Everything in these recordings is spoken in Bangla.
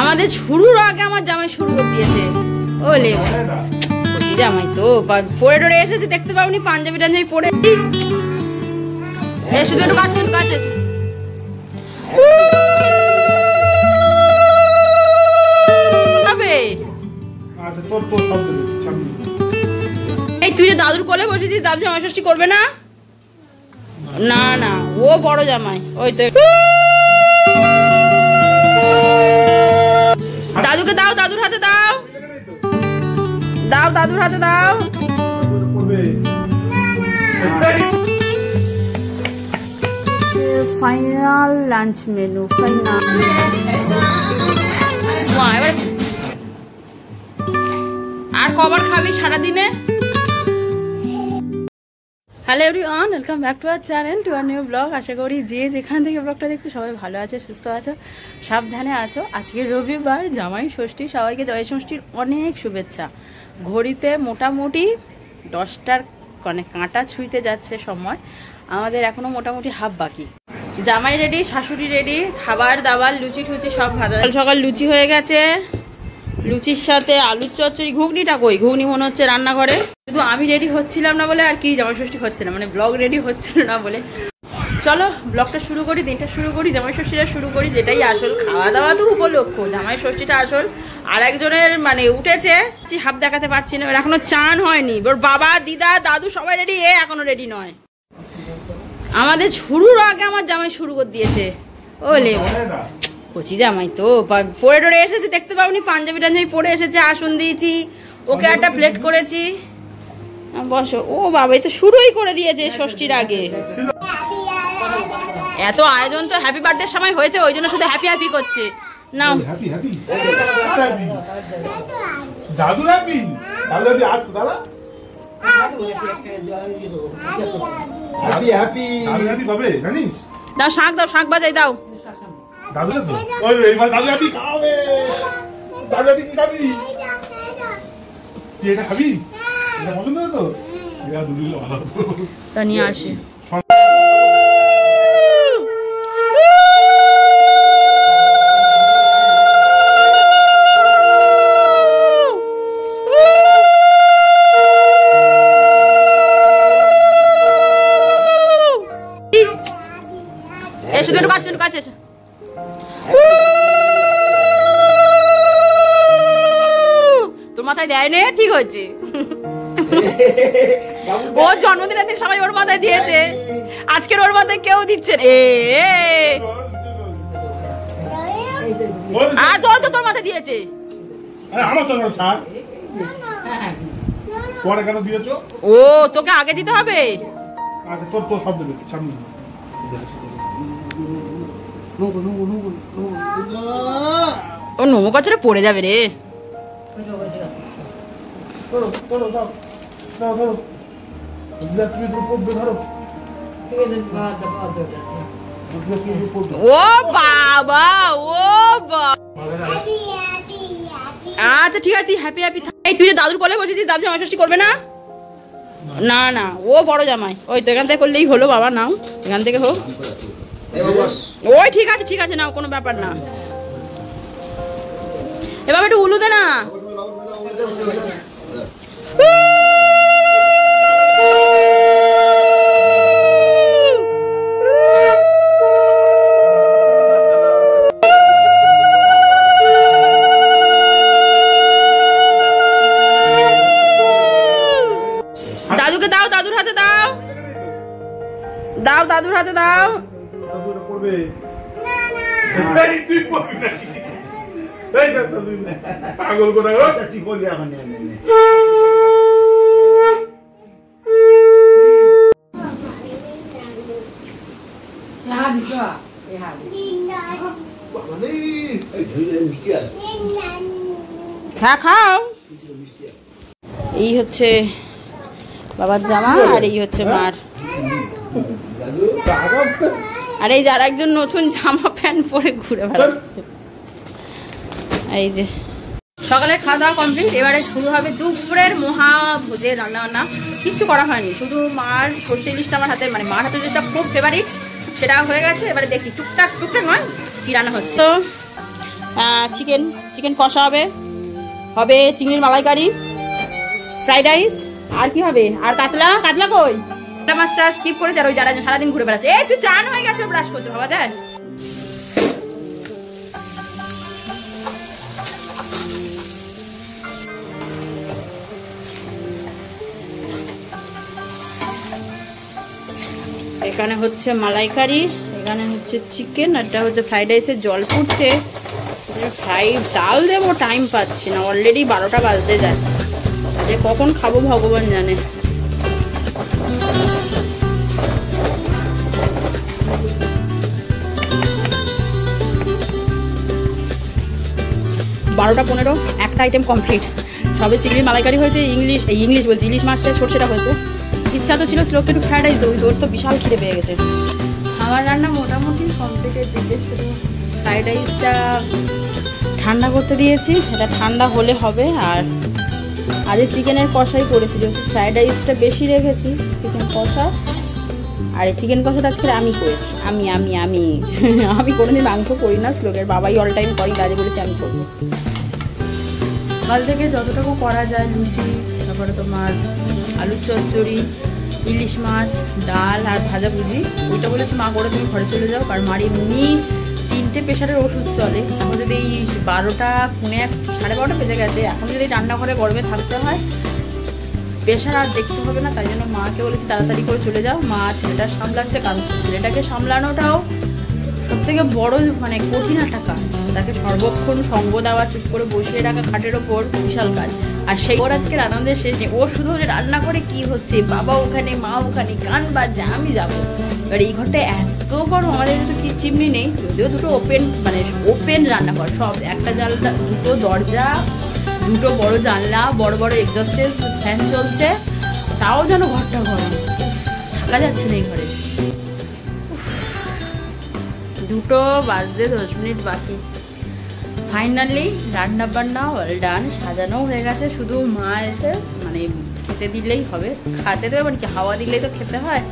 আমাদের শুরুর আগে আমার জামাই শুরু করে দিয়েছে। ওলে কচি জামাই তো পরে টরে এসেছে, দেখতে পাওনি পাঞ্জাবি টাঞ্জাবি পরে। শুধু একটু কাছে কাছে এই তুই যে দাদুর কোলে বসেছিস, দাদু জামাই ষষ্ঠী করবে না? না না, ও বড় জামাই। ওই তো দাদুকে দাও, দাদুর হাতে দাও, দাও দাদুর হাতে দাও। Final lunch menu, final. আর কবার খাবি সারাদিনে? Hello everyone, welcome back to our channel, to our new vlog. আশা করি যে যেখান থেকে ব্লগটা দেখছো সবাই ভালো আছো, সুস্থ আছো, সাবধানে আছো। আজকে রবিবার, জামাই ষষ্ঠী। সবাইকে জামাই ষষ্ঠীর অনেক শুভেচ্ছা। ঘড়িতে মোটামুটি 10টার মানে কাঁটা ছুঁইতে যাচ্ছে সময়। আমাদের এখনো মোটামুটি হাফ বাকি। জামাই রেডি, শাশুড়ি রেডি, খাবার দাবার লুচি টুচি সব ভাজা। সকাল লুচি হয়ে গেছে, লুচির সাথে আলুর চচ্চড়ি। ঘুগনিটা কই? ঘুগনি মনে হচ্ছে রান্নাঘরে। শুধু আমি রেডি হচ্ছিলাম না বলে আর কি জামাই ষষ্ঠী হচ্ছে না, মানে ব্লগ রেডি হচ্ছিল না বলে। চলো ব্লগটা শুরু করি, দিনটা শুরু করি, জামাই ষষ্ঠীটা শুরু করি। যেটাই আসল, খাওয়া দাওয়া তো উপলক্ষ, জামাই ষষ্ঠীটা আসল। আর একজনের মানে উঠেছে, হাফ দেখাতে পারছি না, এখনো চান হয়নি। ওর বাবা, দিদা, দাদু সবাই রেডি, এ এখনো রেডি নয়। আমাদের শুরুর আগে আমার জামাই শুরু করে দিয়েছে। ওলে কচি জামাই তো পরে টরে এসেছে, দেখতে পাওনি পাঞ্জাবি টাঞ্জাবি পরে এসেছে। আসন দিয়েছি, ওকে একটা প্লেট করেছি। বসো। ও বাবা, এই তো শুরুই করে দিয়েছে ষষ্ঠীর আগে। এত আয়োজন তো হ্যাপি বার্থডে সময় হয়েছে, ওই জন্য শুধু হ্যাপি হ্যাপি করছে। নাও দাদু হ্যাপি, দাদু হ্যাপি আসছে দাদা। হ্যাপি হ্যাপি দাদু হ্যাপি কবে জানিস? দাও শাক, দাও শাক বাজাই দাও। দাদু তো ওই এইবার দাদু হ্যাপি খাবে। দাদু হ্যাপি কি খাবি? তুই এটা খাবি? এটা পছন্দ তো? এটা দুটো ভালো। তা নিয়ে আসি। শুধু একটু কাছে একটু কাছে। তোর মাথায় দেয় নে, ঠিক হয়েছে। ওর জন্মদিনের দিন সবাই ওর মাথায় দিয়েছে, আজকের ওর মাথায় কেউ দিচ্ছে। আর জল তো তোর মাথায় দিয়েছে। ও তোকে আগে দিতে হবে। ও নোমো কচরে পড়ে যাবে রে। ও বাবা, ও বাবা। আচ্ছা ঠিক আছে, হ্যাপি হ্যাপি। এই তুই যে দাদুর কোলে বসেছিস, দাদু জামাই ষষ্ঠী করবে না? না না, ও বড় জামাই। ওই তো এখান থেকে করলেই হলো বাবা। নাও এখান থেকে হোক। ওই ঠিক আছে ঠিক আছে, নাও, কোনো ব্যাপার না। এবার একটু উলু দে না। দাদুকে দাও, দাদুর হাতে দাও, দাও দাদুর হাতে দাও। পাগল কোথায় কি বলি এখন? খাও। এই হচ্ছে বাবার জামা, আর এই হচ্ছে মার। আর এই যার একজন নতুন জামা প্যান্ট পরে ঘুরে বেড়াচ্ছে। এই যে সকালে খাওয়া দাওয়া কমপ্লিট। এবারে শুরু হবে দুপুরের মহাভোজের রান্না বান্না। কিছু করা হয়নি, শুধু মার সর্ষে ইলিশটা আমার হাতে, মানে মার হাতে যেটা খুব ফেভারিট সেটা হয়ে গেছে। এবারে দেখি টুকটাক টুকটাক নয় কি রান্না হচ্ছে। তো চিকেন কষা হবে, হবে চিংড়ির মালাইকারি, ফ্রাইড রাইস, আর কি হবে, আর কাতলা কই? কাতলা মাছটা স্কিপ করেছে, আর ওই যারা সারাদিন ঘুরে বেড়াচ্ছে। এই তুই চান হয়ে গেছে, ব্রাশ করছে, ভাবা যায়? এখানে হচ্ছে মালাইকারি, এখানে হচ্ছে চিকেন, এটা হচ্ছে ফ্রাইড রাইসের জল ফুটছে। চাল দেবো, টাইম পাচ্ছি না, অলরেডি 12টা বাজতে যায়, যে কখন খাবো ভগবান জানে। বারোটা 15 একটা আইটেম কমপ্লিট। সবে চিংড়ি মালাইকারি হয়েছে, ইংলিশ বলছি, ইলিশ মাছটা সরষেটা হয়েছে। ইচ্ছা তো ছিল শ্লোককে একটু ফ্রাইড রাইস দেবো, তোর তো বিশাল খিদে পেয়ে গেছে। আমার রান্না মোটামুটি কমপ্লিটের দিকে, শুধু ফ্রাইড রাইসটা ঠান্ডা করতে দিয়েছি, এটা ঠান্ডা হলে হবে। আর আজকে চিকেনের কষাই করেছি, যেহেতু ফ্রাইড রাইসটা বেশি রেখেছি, চিকেন কষা। আর এই চিকেন কষাটা আজকে আমি করেছি, আমি আমি আমি আমি কোনোদিন মাংস করি না, শ্লোকের বাবাই অল টাইম করি, কাজে বলেছি আমি করবো। সকাল থেকে যতটুকু করা যায়, লুচি, তারপরে তোমার আলুর চচ্চড়ি, ইলিশ মাছ, ডাল আর ভাজাভুজি, ওইটা বলেছি মা করে তুমি ঘরে চলে যাও, কারণ মার এমনি 3টে প্রেশারের ওষুধ চলে। এখন যদি এই 12টা 12:30 বেজে গেছে, এখন যদি রান্নাঘরে গরমে থাকতে হয়, প্রেশার আর দেখতে হবে না, তাই জন্য মাকে বলেছি তাড়াতাড়ি করে চলে যাও। মা ছেলেটা সামলাচ্ছে, কারণ ছেলেটাকে সামলানোটাও সবথেকে বড় মানে কঠিন একটা কাজ। তাকে সর্বক্ষণ সঙ্গ দেওয়া, চুপ করে বসিয়ে রাখা খাটের ওপর, বিশাল কাজ। আর সেই ওর আজকের আনন্দের শেষ নেই, ও শুধু রান্না করে কি হচ্ছে, বাবা ওখানে, মা ওখানে, গান বাজছে, আমি যাবো। এবার এই ঘরটা এত গরম, আমাদের যেহেতু কি চিমনি নেই, যদিও দুটো ওপেন রান্নাঘর, সব একটা জানলা, দুটো দরজা, দুটো বড় জানলা, বড় বড় এক্সস্টের ফ্যান চলছে, তাও যেন ঘরটা গরম, থাকা যাচ্ছে না এই ঘরে। 2টো বাজতে 10 মিনিট বাকি। ফাইনালি রান্না বান্না অল ডান, সাজানো হয়ে গেছে, শুধু মা এসে মানে খেতে দিলেই হবে। খাতে দেবে মানে কি, হাওয়া দিলেই তো খেতে হয়।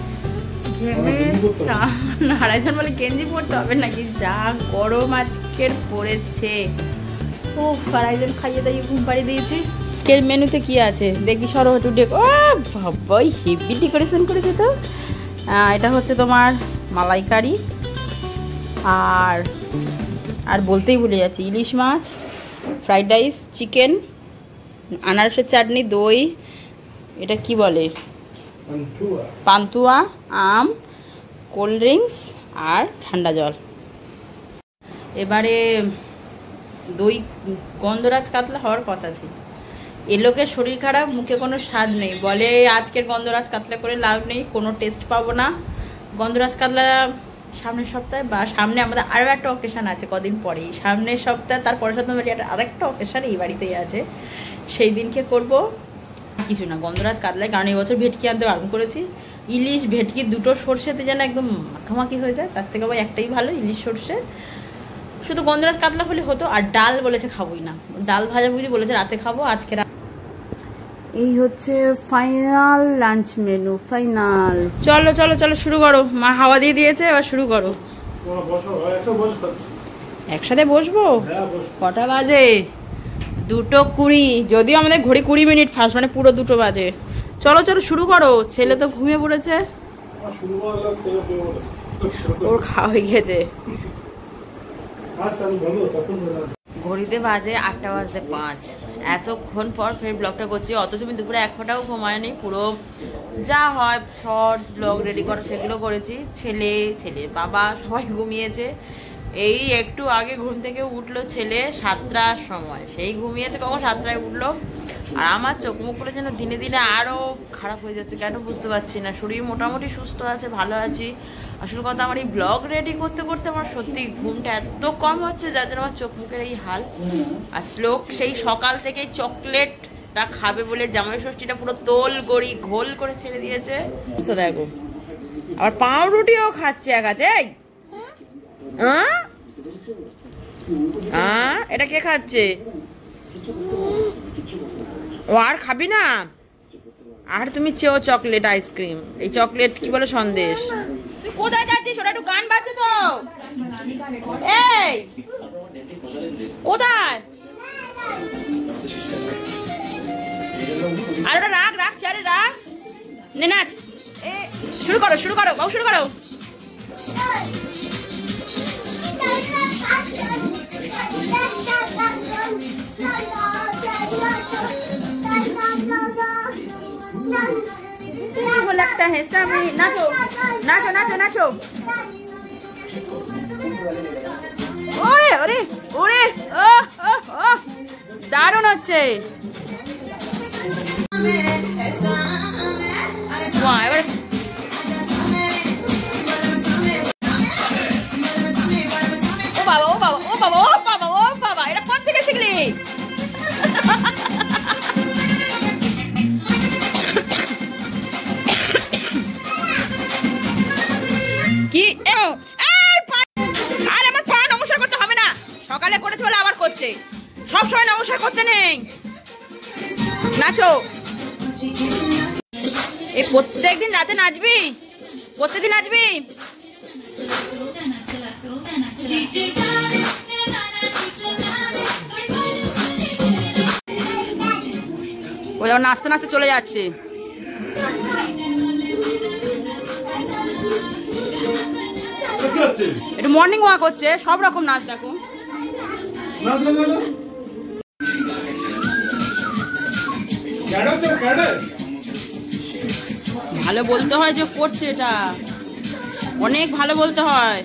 আড়াইজন বলে গেঞ্জি পড়তে হবে নাকি, যা গরম আজকের পড়েছে। ও আড়াইজন খাইয়ে দাইয়ে ঘুম পাড়িয়ে দিয়েছি। আজকের মেনুতে কি আছে দেখি, সরো একটু ডেক। ও ভাই হেভি ডেকোরেশন করেছে তো। এটা হচ্ছে তোমার মালাইকারি, আর বলতেই ভুলে যাচ্ছি, ইলিশ মাছ, ফ্রাইড রাইস, চিকেন, আনারসের চাটনি, দই, এটা কি বলে, পান্তুয়া, আম, কোল্ড ড্রিঙ্কস আর ঠান্ডা জল। এবারে দই, গন্ধরাজ কাতলা হওয়ার কথা ছিল। এ লোকের শরীর খারাপ, মুখে কোনো স্বাদ নেই, বলে আজকের গন্ধরাজ কাতলা করে লাভ নেই, কোনো টেস্ট পাবো না। গন্ধরাজ কাতলা সামনের সপ্তাহে, বা সামনে আমাদের আরও একটা অকেশান আছে কদিন পরেই, সামনের সপ্তাহে, তারপরের সপ্তাহে আরেকটা অকেশান এই বাড়িতেই আছে, সেই দিনকে করবো। কিছু না, গন্ধরাজ কাতলায়, কারণ এই বছর ভেটকি আনতে বারণ করেছি। ইলিশ ভেটকি দুটো সর্ষেতে যেন একদম মাখামাখি হয়ে যায়, তার থেকে আবার একটাই ভালো, ইলিশ সর্ষে। শুধু গন্ধরাজ কাতলা হলে হতো। আর ডাল বলেছে খাবোই না, ডাল ভাজাভুজি বলেছে রাতে খাবো। আজকে এই হচ্ছে ফাইনাল লাঞ্চ মেনু, ফাইনাল। চলো চলো চলো শুরু করো, মা হাওয়া দিয়ে দিয়েছে, এবার শুরু করো। একসাথে বসবো? কটা বাজে? 2:20, যদিও আমাদের ঘড়ি 20 মিনিট ফার্স্ট, মানে পুরো 2টো বাজে। চলো চলো শুরু করো, ছেলে তো ঘুমিয়ে পড়েছে, ওর খাওয়া হয়ে গেছে। ঘড়িতে বাজে 8:05, এতক্ষণ পর ফের ব্লগটা করছি, অথচ আমি দুপুরে 1 ফোঁটাও ঘুমায়নি। পুরো যা হয় শর্টস ব্লগ রেডি করা সেগুলো করেছি। ছেলের বাবা সবাই ঘুমিয়েছে। এই একটু আগে ঘুম থেকে উঠলো ছেলে 7টার সময়, সেই ঘুমিয়েছে কখন 7টায় উঠলো। আর আমার চোখ মুখগুলো যেন দিনে দিনে আরও খারাপ হয়ে যাচ্ছে, কেন বুঝতে পারছি না। শরীর মোটামুটি সুস্থ আছে, ভালো আছি। আসল কথা, আমার এই ব্লগ রেডি করতে করতে আমার সত্যি ঘুমটা এত কম হচ্ছে, যার জন্য আমার চোখ মুখের এই হাল। আর শ্লোক সেই সকাল থেকেই চকলেটটা খাবে বলে জামাই ষষ্ঠীটা পুরো তোল গড়ি ঘোল করে ছেড়ে দিয়েছে। দেখো আবার পাউরুটিও খাচ্ছে একাতে। এটা কে খাচ্ছে? ও আর খাবি না? আর তুমি চেয়েও চকলেট, আইসক্রিম, এই চকলেট কি বলে, সন্দেশ। তুই কোথায় যাচ্ছিস? ওটা একটু গান বাজছে তো। এই কোথায়? আর ওটা রাখ রাখ চেয়ারে রাখ। নে নাচ, শুরু করো শুরু করো বাবু, শুরু করো। लगता है सामने नाचो नाचो नाचो नाचो। ओरे ओरे ओरे दारुण হচ্ছে। ও বাবা ও বাবা ও বাবা ও বাবা ও বাবা, এটা কোথা থেকে শিখলি? কি আর আমার পা নমস্কার করতে হবে না, সকালে করেছে বলে আবার করছে, সব সময় নমস্কার করতে নেই। নাচো, এই প্রত্যেকদিন রাতে নাচবি, প্রত্যেকদিন নাচবি। ও নাচতে নাচতে চলে যাচ্ছে। একটু মর্নিং ওয়াক হচ্ছে, সব রকম নাচ দেখো। ভালো বলতে হয় যে করছে, এটা অনেক ভালো বলতে হয়।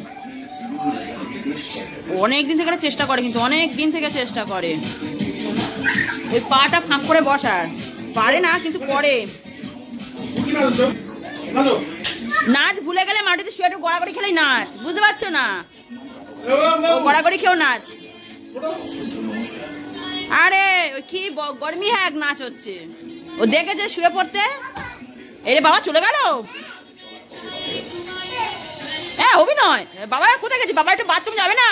অনেক দিন থেকে চেষ্টা করে, কিন্তু অনেক দিন থেকে চেষ্টা করে ওই পাটা ফাঁক করে বসার। পারে না কিন্তু করে। নাচ ভুলে গেলে মাটিতে শুয়ে একটু গড়াগড়ি খেলেই নাচ, বুঝতে পারছো না? গড়াগড়ি খেয়েও নাচ। আরে কি গরমি হ্যাঁ নাচ হচ্ছে, ও দেখেছে শুয়ে পড়তে। এরে বাবা চলে গেল। হ্যাঁ অভিনয়। বাবা কোথায় গেছে? বাবা একটু বাথরুম যাবে না?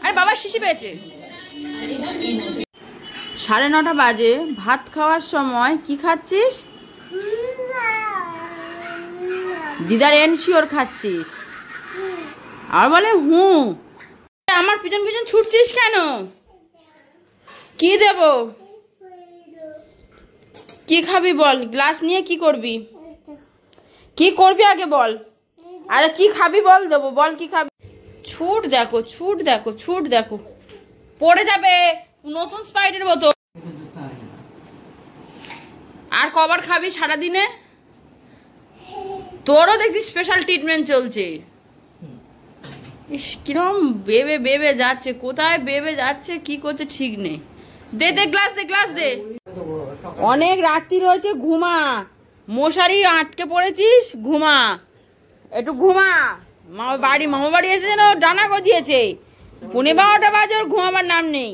আরে বাবা শিশি পেয়েছে। 9:30 বাজে, ভাত খাওয়ার সময়। কি খাচ্ছিস? দিদার এনশিওর খাচ্ছিস। আর বলে হুঁ। আমার পিছন পিছন ছুটছিস কেন? কি দেব? কি খাবি বল? গ্লাস নিয়ে কি করবি? কি করবি আগে বল। আরে কি খাবি বল, দেবো। বল কি খাবি? ছুট দেখো ছুট দেখো ছুট দেখো, পড়ে যাবে। নতুন স্প্রাইটের বোতল। আর কবার খাবি সারাদিনে? তোরও দেখছি স্পেশাল ট্রিটমেন্ট চলছে। ইস কিরম বেবে বেবে যাচ্ছে, কোথায় বেবে যাচ্ছে, কি করছে ঠিক নেই। দে দে গ্লাস দে, গ্লাস দে। অনেক রাত্রি রয়েছে, ঘুমা। মশারি আটকে পড়েছিস, ঘুমা, একটু ঘুমা। মামা বাড়ি এসে যেন ডানা গজিয়েছে। 12:30 বাজে, ওর ঘুমাবার নাম নেই।